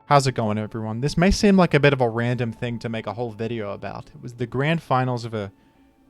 How's it going, everyone? This may seem like a bit of a random thing to make a whole video about. It was the grand finals of a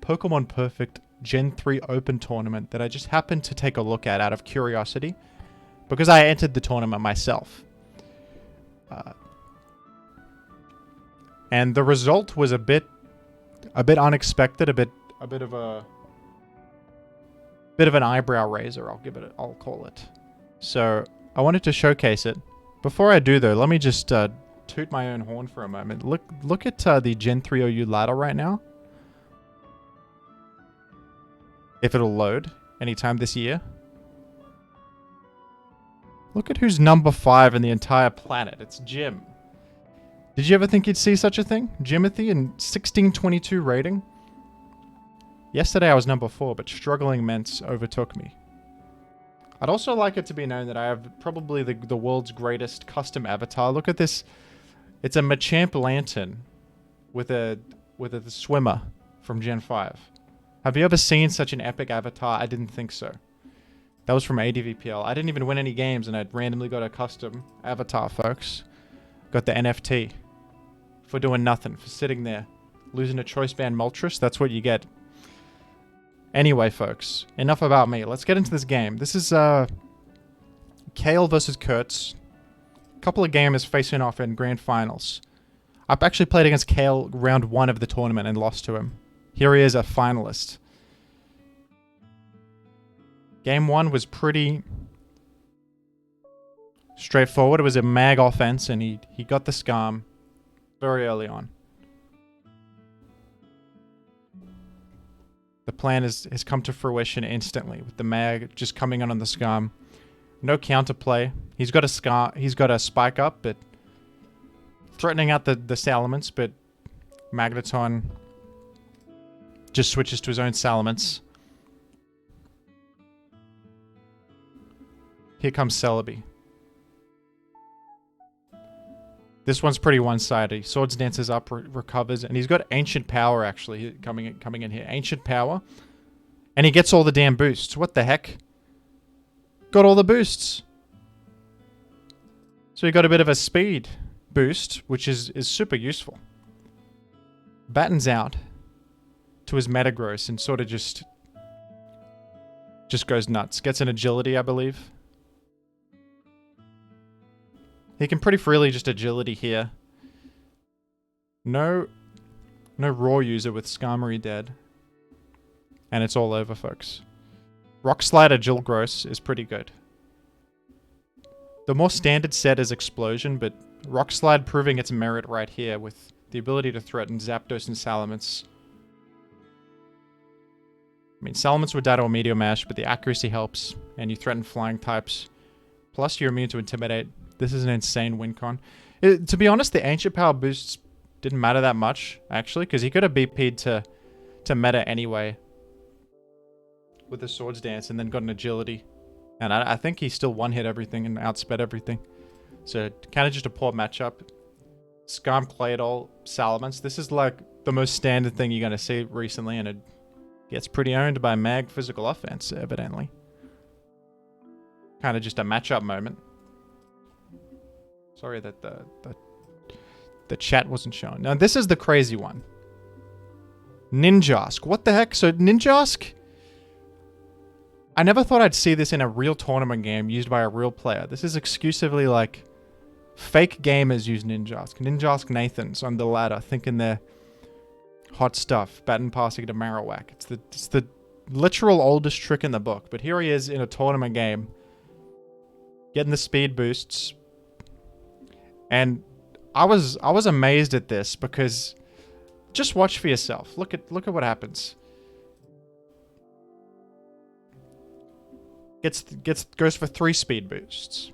Pokemon Perfect Gen 3 Open tournament that I just happened to take a look at out of curiosity because I entered the tournament myself. And the result was a bit unexpected, a bit of an eyebrow raiser. I'll call it. So I wanted to showcase it. Before I do, though, let me just toot my own horn for a moment. Look at the Gen 3 OU ladder right now. If it'll load anytime this year. Look at who's number 5 in the entire planet. It's Jim. Did you ever think you'd see such a thing? Jimothy in 1622 rating? Yesterday I was number 4, but struggling Ments overtook me. I'd also like it to be known that I have probably the world's greatest custom avatar. Look at this. It's a Machamp Lantern with a swimmer from Gen 5. Have you ever seen such an epic avatar? I didn't think so. That was from ADV OU. I didn't even win any games and I'd randomly got a custom avatar, folks. Got the NFT for doing nothing, for sitting there. Losing a choice band Moltres, that's what you get. Anyway, folks, enough about me. Let's get into this game. This is Kael versus Kerts. A couple of gamers facing off in grand finals. I've actually played against Kael round 1 of the tournament and lost to him. Here he is, a finalist. Game 1 was pretty straightforward. It was a mag offense, and he got the Scarm very early on. The plan has come to fruition instantly with the mag just coming on the Scarm. No counterplay. He's got a spike up, but threatening out the Salamence, but Magneton just switches to his own Salamence. Here comes Celebi. This one's pretty one-sided. Swords dances up, recovers, and he's got Ancient Power, actually, coming in here. Ancient Power. And he gets all the damn boosts. What the heck? Got all the boosts. So he got a bit of a speed boost, which is super useful. Battens out to his Metagross and sort of just goes nuts. Gets an agility, I believe. He can pretty freely just agility here. No raw user with Skarmory dead. And it's all over, folks. Rock Slide Agilgross is pretty good. The more standard set is Explosion, but Rock Slide proving its merit right here with the ability to threaten Zapdos and Salamence. I mean, Salamence would die to a Meteor Mash, but the accuracy helps, and you threaten flying types. Plus, you're immune to Intimidate. This is an insane win con. To be honest, the Ancient Power boosts didn't matter that much, actually, because he could have BP'd to meta anyway with the Swords Dance and then got an agility. And I think he still one-hit everything and outsped everything. So, kind of just a poor matchup. Skarm, Claydol, Salamence. This is like the most standard thing you're going to see recently, and it gets pretty owned by Mag Physical Offense, evidently. Kind of just a matchup moment. Sorry that the chat wasn't shown. Now, this is the crazy one. Ninjask. What the heck? So, Ninjask... I never thought I'd see this in a real tournament game used by a real player. This is exclusively, like, fake gamers use Ninjask. Ninjask Nathans on the ladder thinking they're hot stuff. Baton passing to Marowak. It's the literal oldest trick in the book. But here he is in a tournament game. Getting the speed boosts. And I was amazed at this because just watch for yourself. Look at what happens. Goes for 3 speed boosts.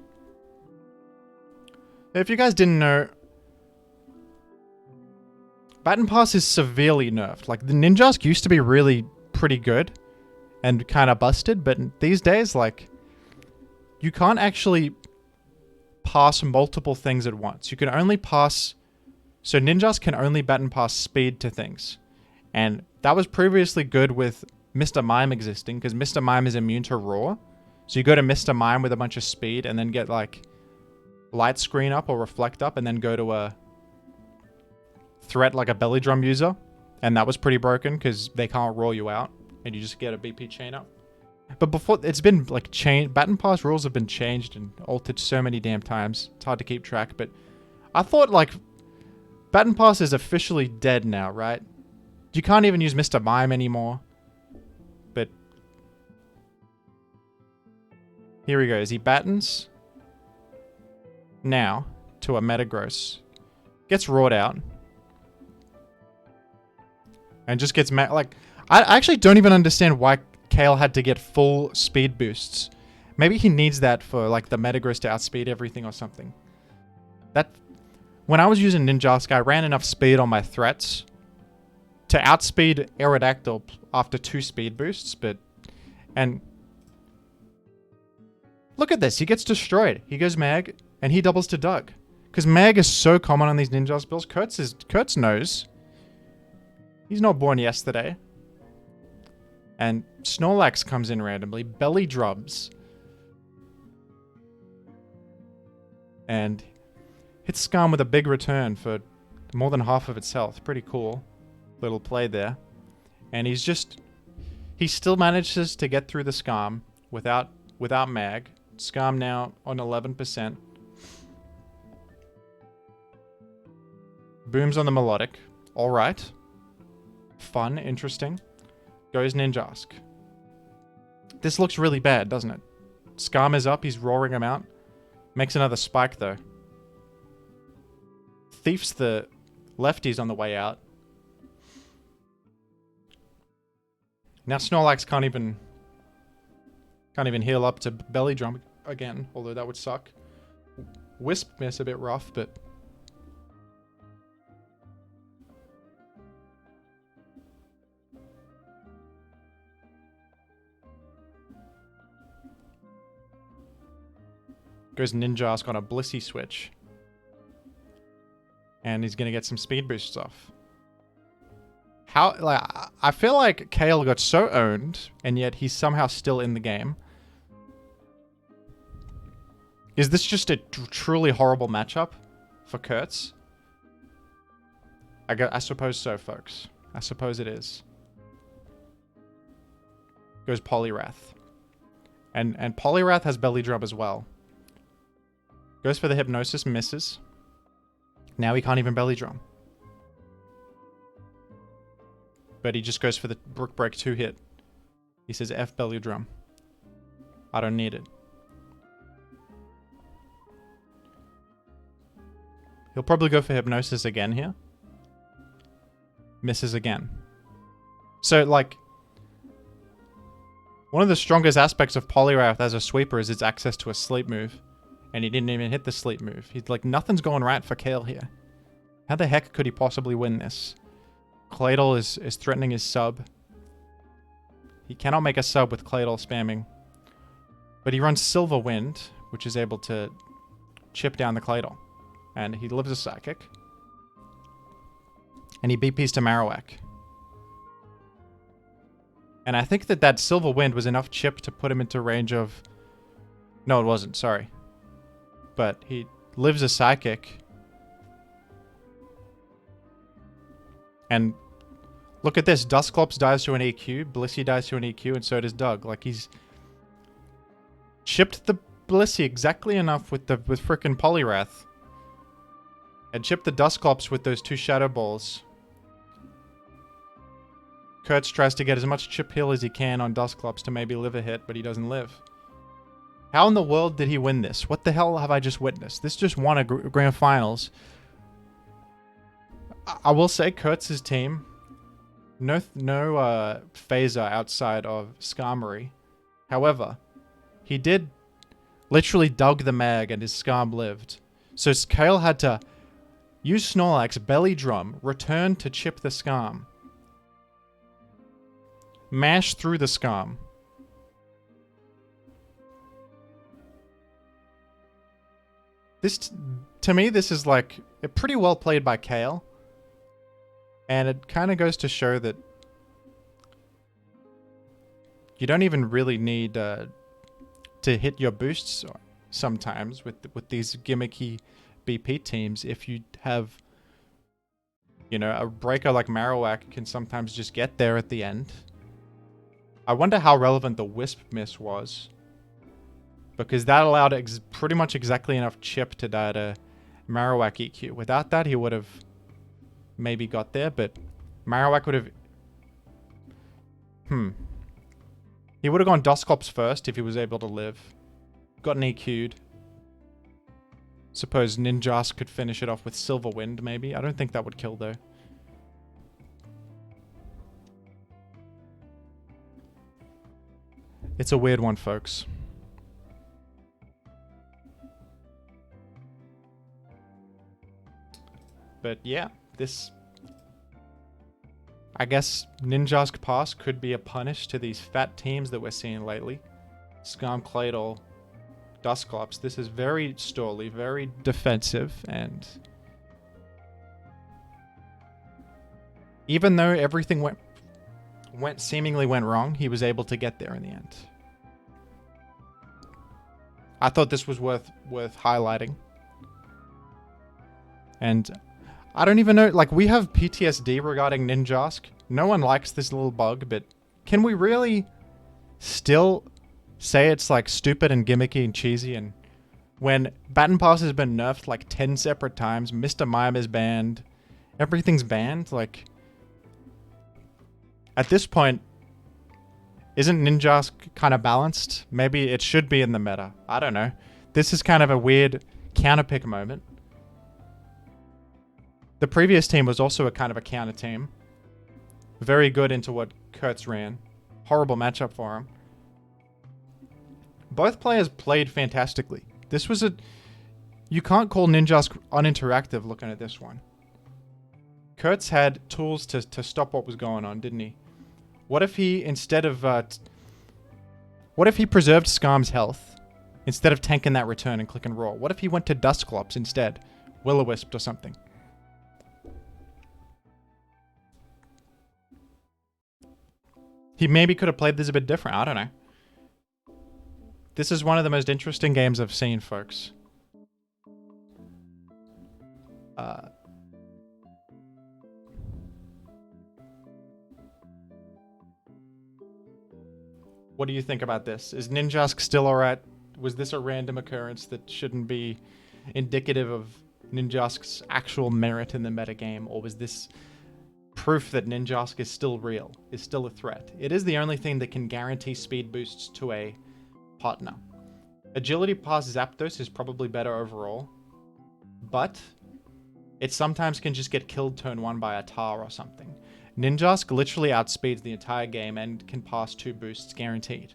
If you guys didn't know, Baton Pass is severely nerfed. Like, the Ninjask used to be really pretty good and kind of busted, but these days, like, you can't actually pass multiple things at once. You can only pass... So Ninjask can only Baton Pass speed to things. And that was previously good with Mr. Mime existing, because Mr. Mime is immune to Raw. So you go to Mr. Mime with a bunch of speed and then get, like, light screen up or reflect up and then go to a threat like a belly drum user. And that was pretty broken because they can't roll you out and you just get a BP chain up. But before, it's been like changed. Baton pass rules have been changed and altered so many damn times. It's hard to keep track, but I thought like baton pass is officially dead now, right? You can't even use Mr. Mime anymore. But here he goes. He battens now to a metagross. Gets roared out. And just gets like, I actually don't even understand why Kael had to get full speed boosts. Maybe he needs that for like the metagross to outspeed everything or something. When I was using Ninjask, I ran enough speed on my threats to outspeed Aerodactyl after 2 speed boosts, and look at this, he gets destroyed. He goes mag, and he doubles to Doug. Because mag is so common on these Ninjask builds. Kerts knows. He's not born yesterday. And Snorlax comes in randomly, belly drums. And hits Scam with a big return for more than half of its health. Pretty cool little play there. And he still manages to get through the Scam without mag. Scam now on 11%. Booms on the melodic. Alright. Fun, interesting. Goes Ninjask. This looks really bad, doesn't it? Scam is up, he's roaring him out. Makes another spike though. Thiefs the lefties on the way out. Now Snorlax can't even heal up to belly drum again, although that would suck. Wisp miss a bit rough, but goes Ninjask on a Blissey switch. And he's gonna get some speed boosts off. How, like, I feel like Kael got so owned, and yet he's somehow still in the game. Is this just a truly horrible matchup for Kerts? I suppose so, folks. I suppose it is. Goes Poliwrath. And Poliwrath has belly drum as well. Goes for the hypnosis, misses. Now he can't even belly drum. But he just goes for the Brook Break 2 hit. He says F belly drum. I don't need it. He'll probably go for hypnosis again here. Misses again. So, like, one of the strongest aspects of Poliwrath as a sweeper is its access to a sleep move. And he didn't even hit the sleep move. He's like, nothing's going right for Kael here. How the heck could he possibly win this? Claydol is threatening his sub. He cannot make a sub with Claydol spamming. But he runs Silver Wind, which is able to chip down the Claydol. And he lives a Psychic. And he BPs to Marowak. And I think that Silver Wind was enough chip to put him into range of... No, it wasn't. Sorry. But he lives a Psychic. And look at this. Dusclops dies to an EQ. Blissey dies to an EQ. And so does Doug. Like, he's chipped the Blissey exactly enough with frickin' Poliwrath. And chipped the Dusclops with those 2 Shadow Balls. Kerts tries to get as much chip heal as he can on Dusclops to maybe live a hit, but he doesn't live. How in the world did he win this? What the hell have I just witnessed? This just won a grand finals. I will say Kerts' team, no phaser outside of Skarmory. However, he did literally dug the mag and his Skarm lived. So Kael had to use Snorlax, belly drum, return to chip the Skarm. Mash through the Skarm. This, to me, this is like pretty well played by Kael. And it kind of goes to show that you don't even really need to hit your boosts sometimes with these gimmicky BP teams. If you have, you know, a breaker like Marowak can sometimes just get there at the end. I wonder how relevant the Wisp miss was, because that allowed pretty much exactly enough chip to die to Marowak EQ. Without that, he would have maybe got there, but Marowak would have... He would have gone Dusclops first if he was able to live. Gotten EQ'd. Suppose Ninjask could finish it off with Silver Wind, maybe. I don't think that would kill, though. It's a weird one, folks. But yeah, this... I guess Ninjask Pass could be a punish to these fat teams that we're seeing lately. Scum, Claydol, Dusclops. This is very stally, very defensive, and... even though everything seemingly went wrong, he was able to get there in the end. I thought this was worth highlighting. And I don't even know, like, we have PTSD regarding Ninjask. No one likes this little bug, but can we really still say it's like stupid and gimmicky and cheesy? And when Baton Pass has been nerfed like 10 separate times, Mr. Mime is banned, everything's banned, like, at this point, isn't Ninjask kind of balanced? Maybe it should be in the meta. I don't know. This is kind of a weird counterpick moment. The previous team was also a kind of a counter team. Very good into what Kerts ran. Horrible matchup for him. Both players played fantastically. This was a... You can't call Ninjask uninteractive looking at this one. Kerts had tools to stop what was going on, didn't he? What if he, instead of... what if he preserved Skarm's health, instead of tanking that return and clicking raw? What if he went to Dusclops instead? Will-O-Wisp or something? He maybe could have played this a bit different. I don't know. This is one of the most interesting games I've seen, folks. What do you think about this? Is Ninjask still alright? Was this a random occurrence that shouldn't be indicative of Ninjask's actual merit in the metagame? Or was this proof that Ninjask is still real, is still a threat? It is the only thing that can guarantee speed boosts to a partner. Agility Pass Zapdos is probably better overall, but it sometimes can just get killed turn 1 by a Tar or something. Ninjask literally outspeeds the entire game and can pass 2 boosts guaranteed.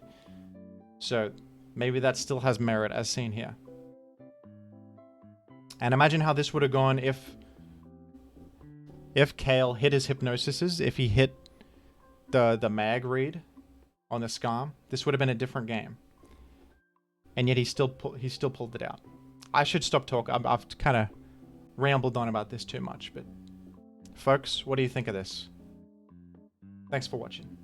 So maybe that still has merit as seen here. And imagine how this would have gone if Kael hit his Hypnosises, if he hit the mag read on the Skarm. This would have been a different game. And yet he still pulled it out. I should stop talking. I've kind of rambled on about this too much, but folks, what do you think of this? Thanks for watching.